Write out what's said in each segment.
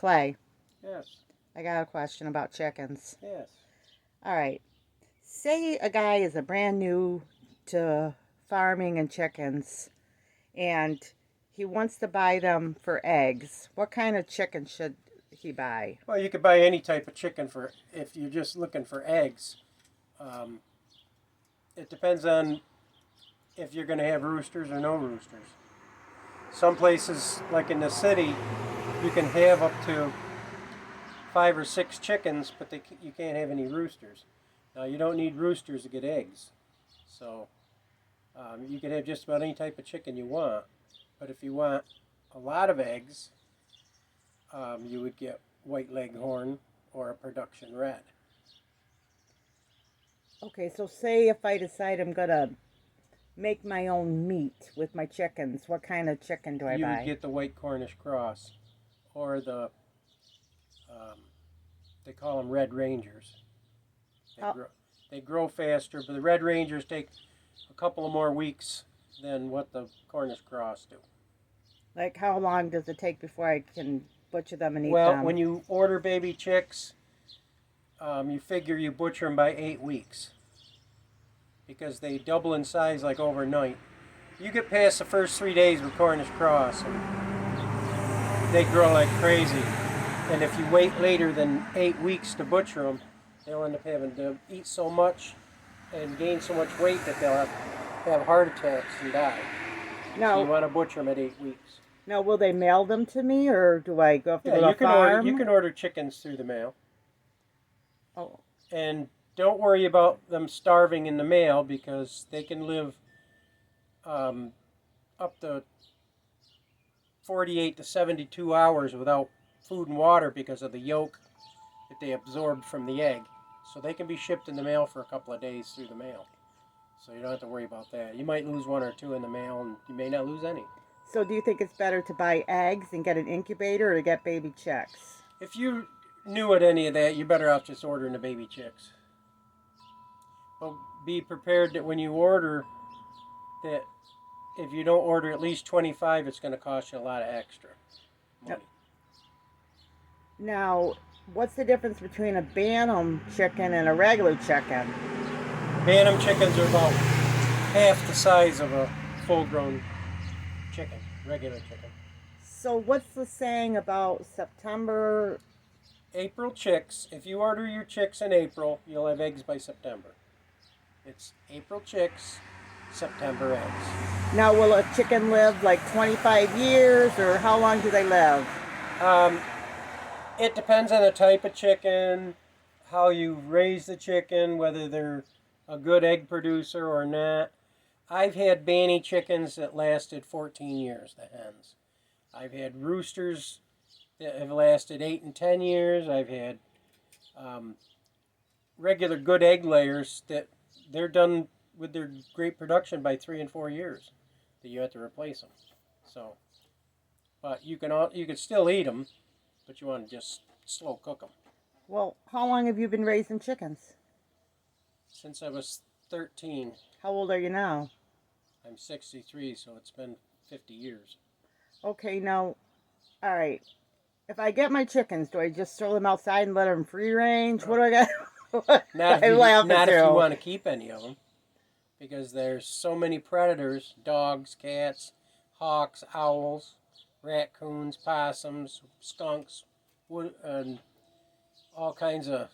Clay, Yes. I got a question about chickens. Yes. All right. Say a guy is a brand new to farming and chickens and he wants to buy them for eggs. What kind of chicken should he buy? Well, you could buy any type of chicken for if you're just looking for eggs. Um, it depends on if you're going to have roosters or no roosters. Some places, like in the city, you can have up to 5 or 6 chickens, but you can't have any roosters. Now, you don't need roosters to get eggs. So you can have just about any type of chicken you want. But if you want a lot of eggs, you would get white leghorn or a production red. Okay, so say if I decide I'm going to make my own meat with my chickens, what kind of chicken do I You buy? would get the white Cornish cross or the, they call them red rangers. They grow faster, but the red rangers take a couple of more weeks than what the Cornish cross do. Like how long does it take before I can butcher them and eat Well, them? when you order baby chicks, you figure you butcher them by 8 weeks because they double in size like overnight. You get past the first 3 days with Cornish cross and they grow like crazy. And if you wait later than 8 weeks to butcher them, they'll end up having to eat so much and gain so much weight that they'll have heart attacks and die. Now, So you want to butcher them at 8 weeks. now, will they mail them to me, or do I go have to go to Yeah, a farm? you can order chickens through the mail. Oh, And don't worry about them starving in the mail because they can live up to 48 to 72 hours without food and water because of the yolk that they absorbed from the egg. So they can be shipped in the mail for a couple of days through the mail. So you don't have to worry about that. You might lose 1 or 2 in the mail and you may not lose any. so do you think it's better to buy eggs and get an incubator or to get baby chicks? If you knew at any of that, you're better off just ordering the baby chicks. But be prepared that when you order, that if you don't order at least 25, it's going to cost you a lot of extra money. Now, what's the difference between a Bantam chicken and a regular chicken? Bantam chickens are about half the size of a full-grown chicken, regular chicken. So what's the saying about September? April chicks, if you order your chicks in April, you'll have eggs by September. It's April chicks, September eggs. Now, will a chicken live like 25 years, or how long do they live? It depends on the type of chicken, how you raise the chicken, whether they're a good egg producer or not. I've had banny chickens that lasted 14 years, the hens. I've had roosters that have lasted 8 and 10 years. I've had regular good egg layers that they're done with their great production by 3 and 4 years that you have to replace them. So, but you can still eat them, but you want to just slow cook them. Well, how long have you been raising chickens? Since I was 13. How old are you now? I'm 63, so it's been 50 years. Okay, now, all right. If I get my chickens, do I just throw them outside and let them free range? What do I got? Not if you want to keep any of them, because there's so many predators: dogs, cats, hawks, owls, raccoons, possums, skunks, and all kinds of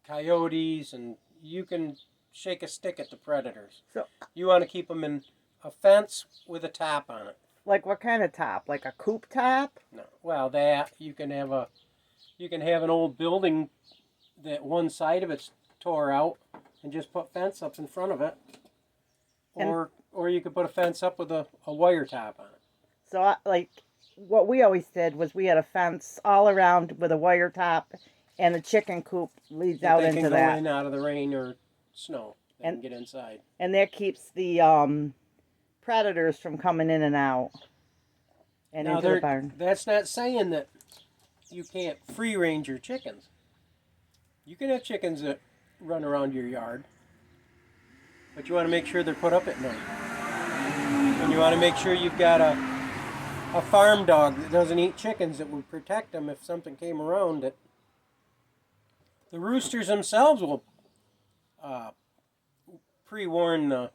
coyotes, and you can shake a stick at the predators. So, you want to keep them in a fence with a top on it. like what kind of top? Like a coop top? No, well, that you can have an old building that one side of it's tore out and just put fence up in front of it, or you could put a fence up with a wire top on it. So, like, what we always did was we had a fence all around with a wire top, and the chicken coop leads out into They can that. go in out of the rain or snow. They can get inside. And that keeps the predators from coming in and out and Now, into the barn. that's not saying that you can't free range your chickens. You can have chickens that run around your yard, but you want to make sure they're put up at night. And you want to make sure you've got a farm dog that doesn't eat chickens that would protect them if something came around. That the roosters themselves will pre-warn the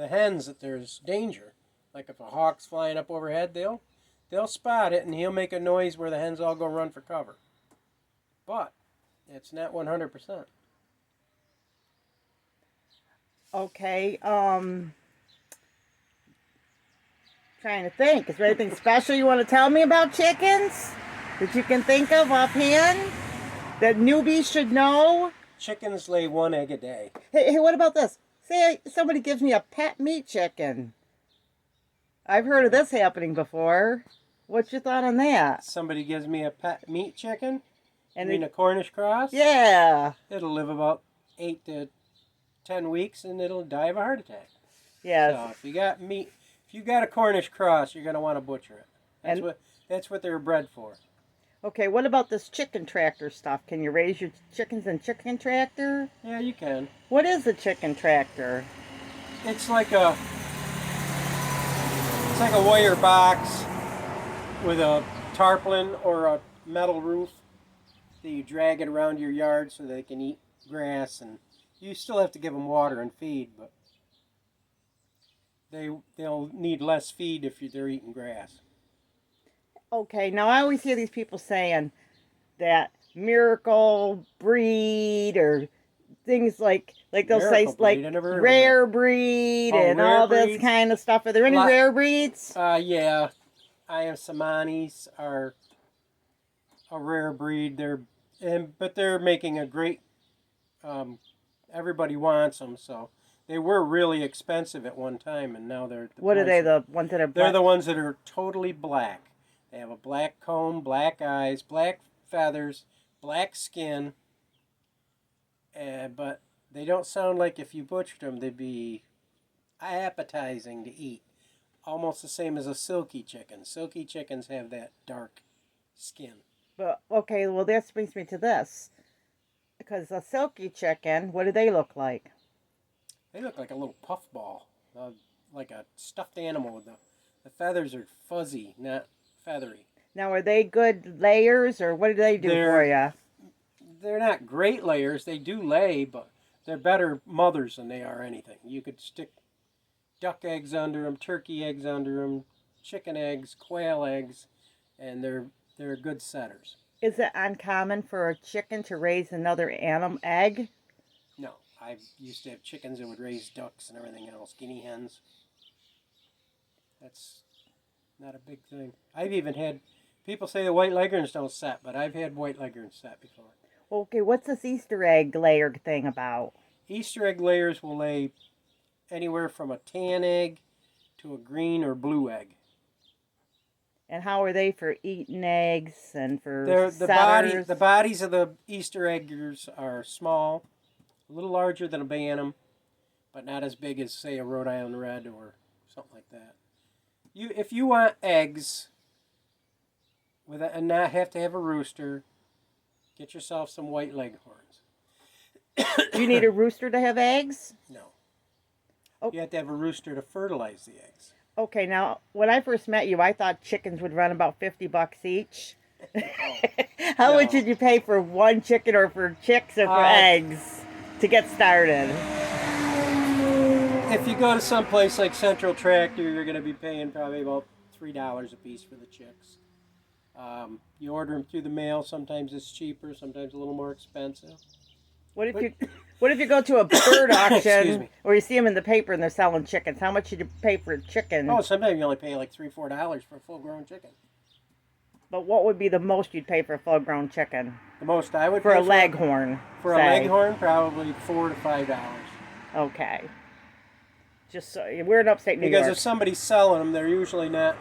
hens that there's danger. Like if a hawk's flying up overhead, they'll spot it and he'll make a noise where the hens all go run for cover. But it's not 100%. Okay. Trying to think. Is there anything special you want to tell me about chickens that you can think of offhand that newbies should know? Chickens lay 1 egg a day. Hey, what about this? Say somebody gives me a pet meat chicken. I've heard of this happening before. What's your thought on that? Somebody gives me a pet meat chicken. And you mean a Cornish cross? Yeah. It'll live about 8 to 10 weeks and it'll die of a heart attack. Yes. So if you got meat, if you got a Cornish cross, you're gonna want to butcher it. That's what they're bred for. Okay, what about this chicken tractor stuff? Can you raise your chickens in chicken tractor? Yeah, you can. What is a chicken tractor? It's like a wire box with a tarpaulin or a metal roof that you drag it around your yard so they can eat grass, and you still have to give them water and feed, but they'll need less feed if they're eating grass. Okay, now I always hear these people saying that miracle breed or things like they'll say Miracle like breed, I never heard of rare breed and rare all breeds? this kind of stuff. Are there any rare breeds? Yeah, Samanis are a rare breed. But they're making a great. Everybody wants them, so they were really expensive at one time, and now they're. What are they? The ones that are black? They're the ones that are totally black. They have a black comb, black eyes, black feathers, black skin. But they don't sound like if you butchered them, they'd be appetizing to eat. Almost the same as a silky chicken. Silky chickens have that dark skin. But okay, well this brings me to this. Because a silky chicken, what do they look like? They look like a little puffball, like a stuffed animal. The feathers are fuzzy, not feathery. Now, are they good layers, or what do they do for you? They're not great layers. They do lay, but they're better mothers than they are anything. You could stick duck eggs under them, turkey eggs under them, chicken eggs, quail eggs, and they're good setters. Is it uncommon for a chicken to raise another egg? No. I used to have chickens that would raise ducks and everything else, guinea hens. That's not a big thing. I've even had, people say the white leghorns don't set, but I've had white leghorns set before. Okay, what's this Easter egg layer thing about? Easter egg layers will lay anywhere from a tan egg to a green or blue egg. And how are they for eating eggs and for the bodies of the Easter eggers are small, a little larger than a Bantam, but not as big as, say, a Rhode Island Red or something like that. If you want eggs and not have to have a rooster, get yourself some white leghorns. Do you need a rooster to have eggs? No. Oh. You have to have a rooster to fertilize the eggs. Okay, now, when I first met you, I thought chickens would run about $50 each. How much did you pay for one chicken or for chicks or for eggs to get started? If you go to some place like Central Tractor, you're going to be paying probably about $3 a piece for the chicks. You order them through the mail. Sometimes it's cheaper, sometimes a little more expensive. What if you go to a bird auction or you see them in the paper and they're selling chickens? How much did you pay for a chicken? Oh, sometimes you only pay like $3-4 for a full-grown chicken. But what would be the most you'd pay for a full-grown chicken? The most I would for pay a leghorn. For a leghorn, probably $4 to $5. Okay. Just so we're in upstate New York. Because if somebody's selling them, they're usually not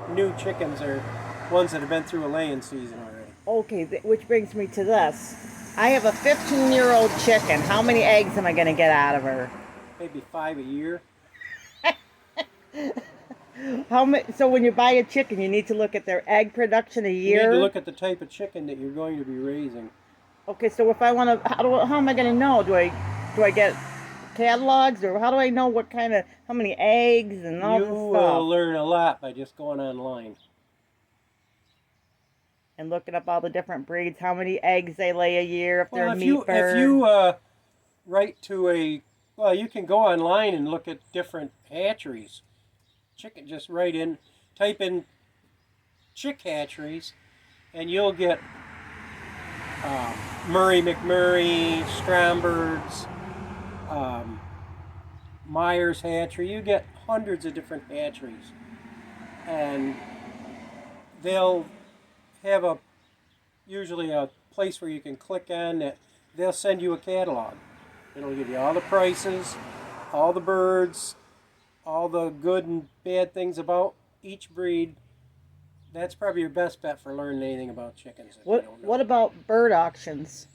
new chickens. They're ones that have been through a laying season already. Okay, which brings me to this. I have a 15-year-old chicken. How many eggs am I going to get out of her? Maybe 5 a year. So when you buy a chicken, you need to look at their egg production a year? You need to look at the type of chicken that you're going to be raising. Okay, so if I want to, how am I going to know? Do I get catalogs, or how do I know what kind of, how many eggs and all You this will stuff? learn a lot by just going online. And looking up all the different breeds, how many eggs they lay a year, if they're Well, a meat if bird. you write to a, well, you can go online and look at different hatcheries. Chicken, just write in, type in chick hatcheries, and you'll get uh, Murray McMurray, Stromberg's, um, Myers Hatchery. You get hundreds of different hatcheries, and they'll have a usually a place where you can click on that. They'll send you a catalog. It'll give you all the prices, all the birds, all the good and bad things about each breed. That's probably your best bet for learning anything about chickens if you don't What know. about bird auctions?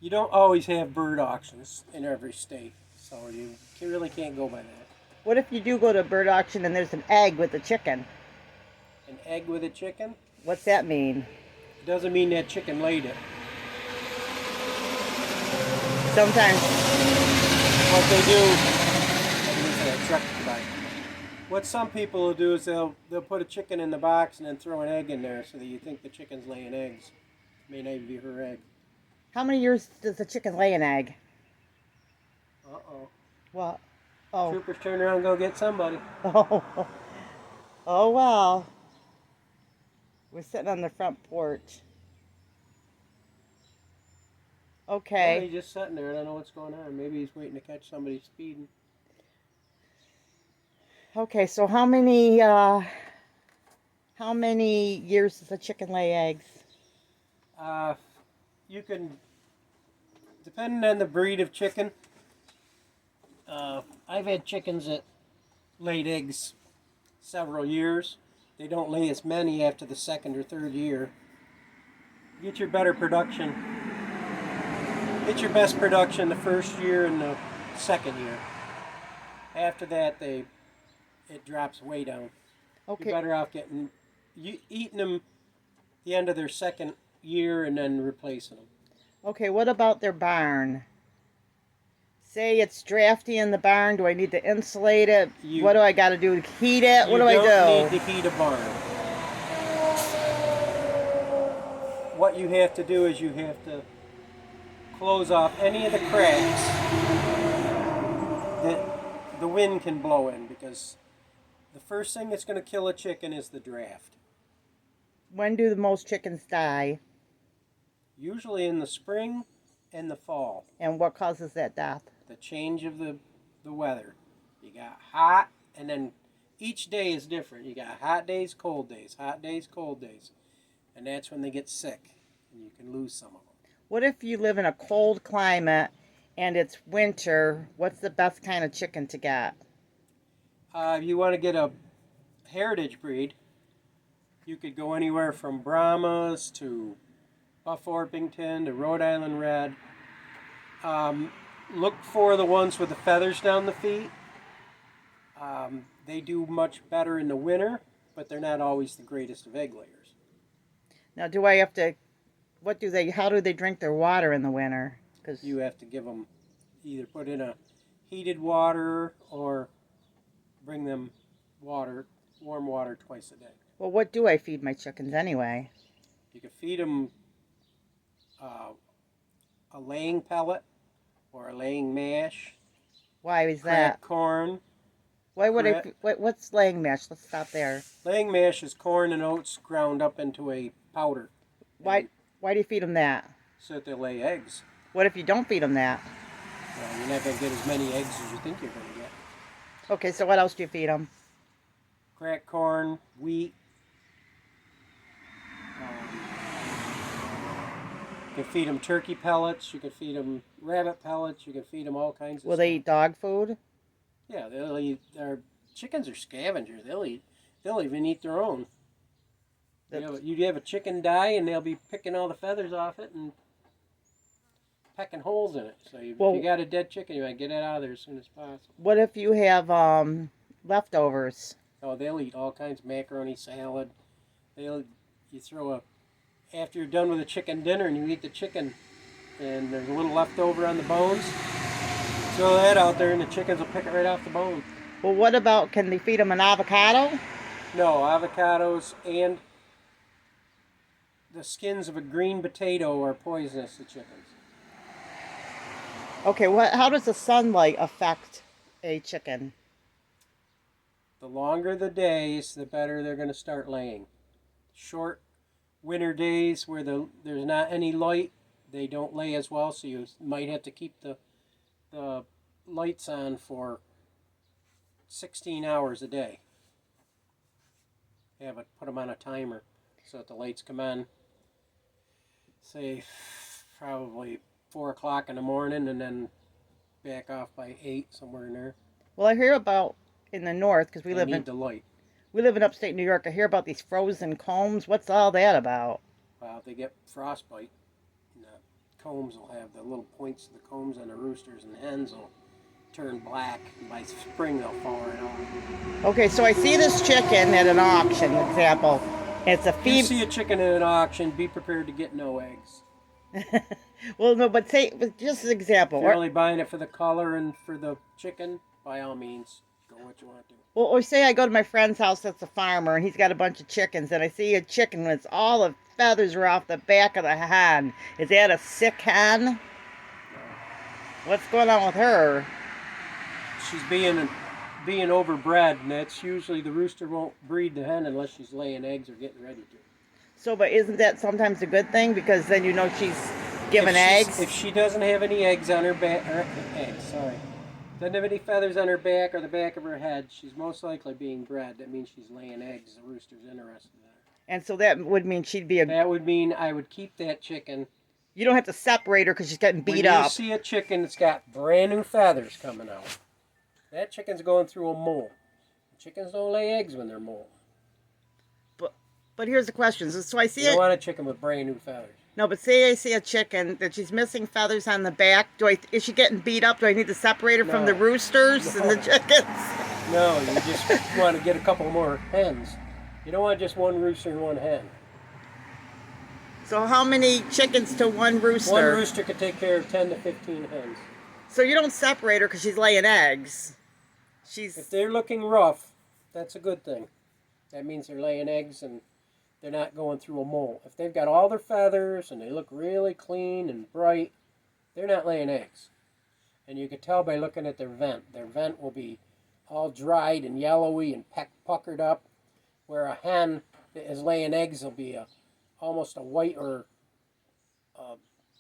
You don't always have bird auctions in every state, so you really can't go by that. What if you do go to a bird auction and there's an egg with a chicken? An egg with a chicken? What's that mean? It doesn't mean that chicken laid it. Sometimes. What they do, what some people will do is they'll put a chicken in the box and then throw an egg in there so that you think the chicken's laying eggs. It may not even be her egg. How many years does a chicken lay an egg? Uh-oh. What? Oh. Troopers turn around and go get somebody. Oh. Oh, well. We're sitting on the front porch. Yeah, Okay. he's just sitting there. I don't know what's going on. Maybe he's waiting to catch somebody speeding. Okay, so how many years does a chicken lay eggs? You can, depending on the breed of chicken, I've had chickens that laid eggs several years. They don't lay as many after the second or third year. Get your better production. Get your best production the first year and the second year. After that, it drops way down. Okay. You're better off eating them the end of their second year and then replacing them. Okay, what about their barn? Say it's drafty in the barn. Do I need to insulate it? What do I got to do to heat it? What do I do? You don't need to heat a barn. What you have to do is you have to close off any of the cracks that the wind can blow in, because the first thing that's going to kill a chicken is the draft. When do the most chickens die? Usually in the spring and the fall. And what causes that death? The change of the weather. You got hot, and then each day is different. You got hot days, cold days, hot days, cold days. And that's when they get sick, and you can lose some of them. What if you live in a cold climate and it's winter? What's the best kind of chicken to get? If you want to get a heritage breed, you could go anywhere from Brahmas to Buff Orpington to Rhode Island Red. Look for the ones with the feathers down the feet. They do much better in the winter, but they're not always the greatest of egg layers. Now, do I have to? How do they drink their water in the winter? Because you have to give them, either put in a heated water or bring them warm water twice a day. Well, what do I feed my chickens anyway? You can feed them a laying pellet or a laying mash. Why is Cracked that? corn. Why would what's laying mash? Let's stop there. Laying mash is corn and oats ground up into a powder. Why do you feed them that? So that they lay eggs. What if you don't feed them that? Well, you're not going to get as many eggs as you think you're going to get. Okay, so what else do you feed them? Cracked corn, wheat. You can feed them turkey pellets. You can feed them rabbit pellets. You can feed them all kinds of stuff. Will they eat dog food? Yeah, they'll eat. Our chickens are scavengers. They'll even eat their own. You have a chicken die, and they'll be picking all the feathers off it and pecking holes in it. So if you got a dead chicken, you got to get it out of there as soon as possible. What if you have leftovers? Oh, they'll eat all kinds of macaroni salad. After you're done with a chicken dinner and you eat the chicken, and there's a little left over on the bones, Throw that out there and the chickens will pick it right off the bone. Well, what about, can they feed them an avocado? No, avocados and the skins of a green potato are poisonous to chickens. Okay, how does the sunlight affect a chicken? The longer the days, the better they're going to start laying. Short winter days where there's not any light, they don't lay as well, so you might have to keep the lights on for 16 hours a day. Yeah, but put them on a timer so that the lights come on, say, probably 4 o'clock in the morning and then back off by 8, somewhere in there. Well, I hear about in the north, because we need the light. We live in upstate New York. I hear about these frozen combs. What's all that about? If they get frostbite, the combs will have the little points of the combs on the roosters, and the hens will turn black, and by spring they'll fall right off. Okay, so I see this chicken at an auction, example. It's a If you see a chicken at an auction, be prepared to get no eggs. Well, no, but just an example. If you're only buying it for the color and for the chicken, by all means, go what you want to do. Well, or say I go to my friend's house that's a farmer, and he's got a bunch of chickens, and I see a chicken and it's all the feathers are off the back of the hen. Is that a sick hen? No. What's going on with her? She's being overbred, and that's usually the rooster won't breed the hen unless she's laying eggs or getting ready to. So, but isn't that sometimes a good thing, because then you know she's giving eggs? If she doesn't have any eggs on her back, doesn't have any feathers on her back or the back of her head, she's most likely being bred. That means she's laying eggs. The rooster's interested in her. And so that would mean she'd be That would mean I would keep that chicken. You don't have to separate her because she's getting beat up. When you see a chicken that's got brand new feathers coming out, that chicken's going through a molt. Chickens don't lay eggs when they're molt. But here's the question. So I see you don't want a chicken with brand new feathers. No, but say I see a chicken that she's missing feathers on the back. Is she getting beat up? Do I need to separate her from the roosters and the chickens? No, you just want to get a couple more hens. You don't want just one rooster and one hen. So how many chickens to one rooster? One rooster could take care of 10 to 15 hens. So you don't separate her because she's laying eggs. If they're looking rough, that's a good thing. That means they're laying eggs and they're not going through a molt. If they've got all their feathers and they look really clean and bright, they're not laying eggs. And you can tell by looking at their vent. Their vent will be all dried and yellowy and puckered up, where a hen that is laying eggs will be almost a white or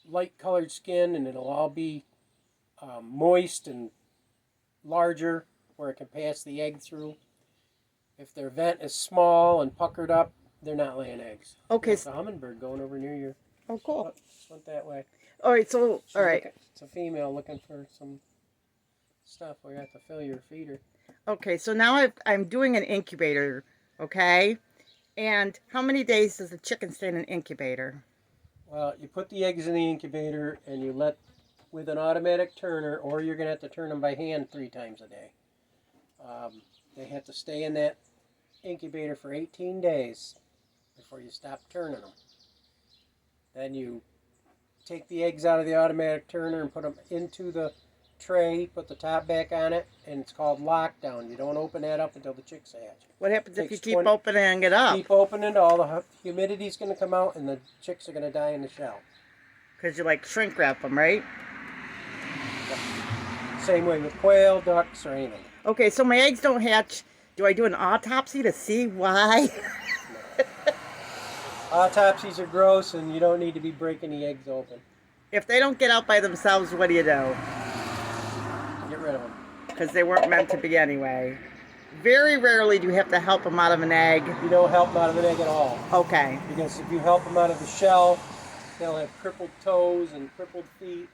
light colored skin, and it'll all be moist and larger where it can pass the egg through. If their vent is small and puckered up, they're not laying eggs. Okay. It's a hummingbird going over near you. Oh, cool. Just went that way. All right, so, all right. It's a female looking for some stuff. We have to fill your feeder. Okay, so now I'm doing an incubator, okay? And how many days does a chicken stay in an incubator? Well, you put the eggs in the incubator and you let, with an automatic turner, or you're going to have to turn them by hand 3 times a day. They have to stay in that incubator for 18 days before you stop turning them. Then you take the eggs out of the automatic turner and put them into the tray, put the top back on it, and it's called lockdown. You don't open that up until the chicks hatch. What happens if you keep opening it up? Keep opening, all the humidity's going to come out and the chicks are going to die in the shell. Because you like shrink wrap them, right? Same way with quail, ducks, or anything. Okay, so my eggs don't hatch. Do I do an autopsy to see why? Autopsies are gross, and you don't need to be breaking the eggs open. If they don't get out by themselves, what do you do? Get rid of them. Because they weren't meant to be anyway. Very rarely do you have to help them out of an egg. You don't help them out of an egg at all. Okay. Because if you help them out of the shell, they'll have crippled toes and crippled feet,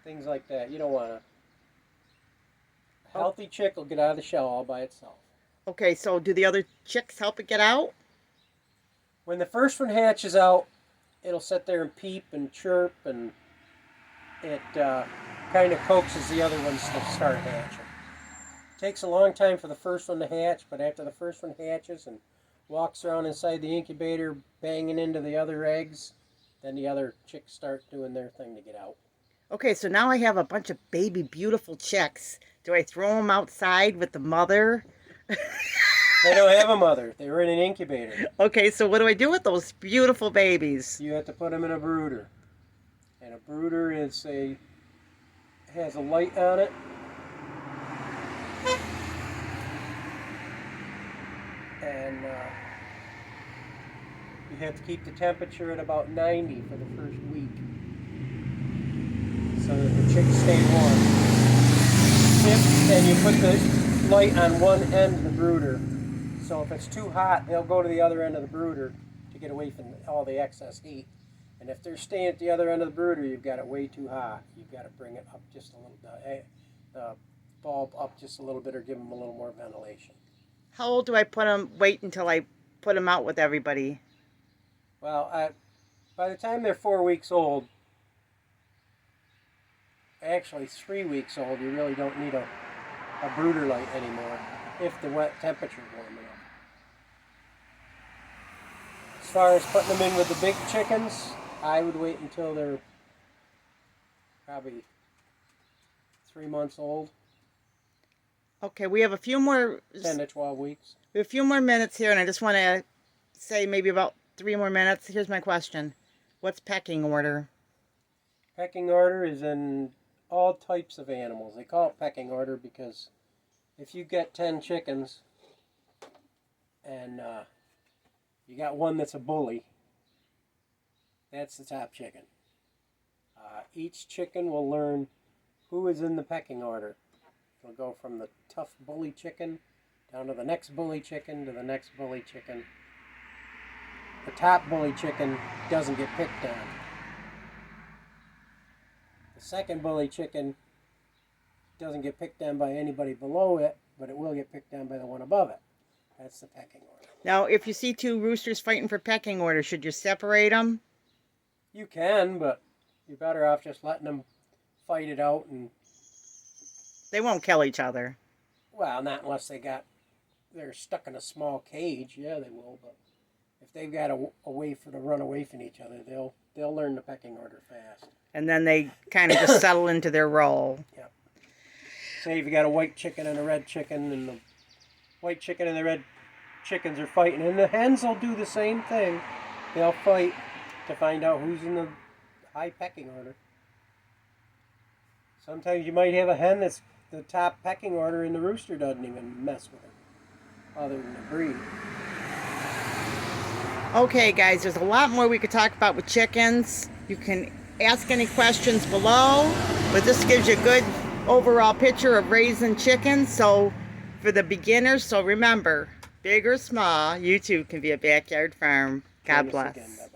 things like that. You don't want to. A healthy chick will get out of the shell all by itself. Okay, so do the other chicks help it get out? When the first one hatches out, it'll sit there and peep and chirp, and it kind of coaxes the other ones to start hatching. It takes a long time for the first one to hatch, but after the first one hatches and walks around inside the incubator banging into the other eggs, then the other chicks start doing their thing to get out. Okay, so now I have a bunch of baby beautiful chicks. Do I throw them outside with the mother? They don't have a mother. They were in an incubator. Okay, so what do I do with those beautiful babies? You have to put them in a brooder. And a brooder has a light on it. And you have to keep the temperature at about 90 for the first week, so that the chicks stay warm. And you put the light on one end of the brooder. So if it's too hot, they'll go to the other end of the brooder to get away from all the excess heat. And if they're staying at the other end of the brooder, you've got it way too hot. You've got to bring it up just a little, the bulb up just a little bit, or give them a little more ventilation. How old do I put them? Wait until I put them out with everybody. Well, by the time they're 4 weeks old, actually 3 weeks old, you really don't need a brooder light anymore if the wet temperature is warm enough. As far as putting them in with the big chickens, I would wait until they're probably 3 months old. Okay, we have a few more 10 to 12 weeks. We have a few more minutes here, and I just want to say maybe about 3 more minutes. Here's my question. What's pecking order? Pecking order is in all types of animals. They call it pecking order because if you get 10 chickens and you got one that's a bully, that's the top chicken. Each chicken will learn who is in the pecking order. It'll go from the tough bully chicken down to the next bully chicken to the next bully chicken. The top bully chicken doesn't get picked on. The second bully chicken doesn't get picked on by anybody below it, but it will get picked on by the one above it. That's the pecking order. Now, if you see two roosters fighting for pecking order, should you separate them? You can, but you're better off just letting them fight it out. And They won't kill each other. well, not unless they're stuck in a small cage. Yeah, they will. But if they've got a way to run away from each other, they'll learn the pecking order fast. And then they kind of just settle into their role. Yep. Say if you got a white chicken and a red chicken, and the white chicken and the red chickens are fighting, and the hens will do the same thing. They'll fight to find out who's in the high pecking order. Sometimes you might have a hen that's the top pecking order, and the rooster doesn't even mess with her, other than the breed. Okay, guys, there's a lot more we could talk about with chickens. You can ask any questions below, but this gives you a good overall picture of raising chickens. So for the beginners, so remember, big or small, you too can be a backyard farm. God bless.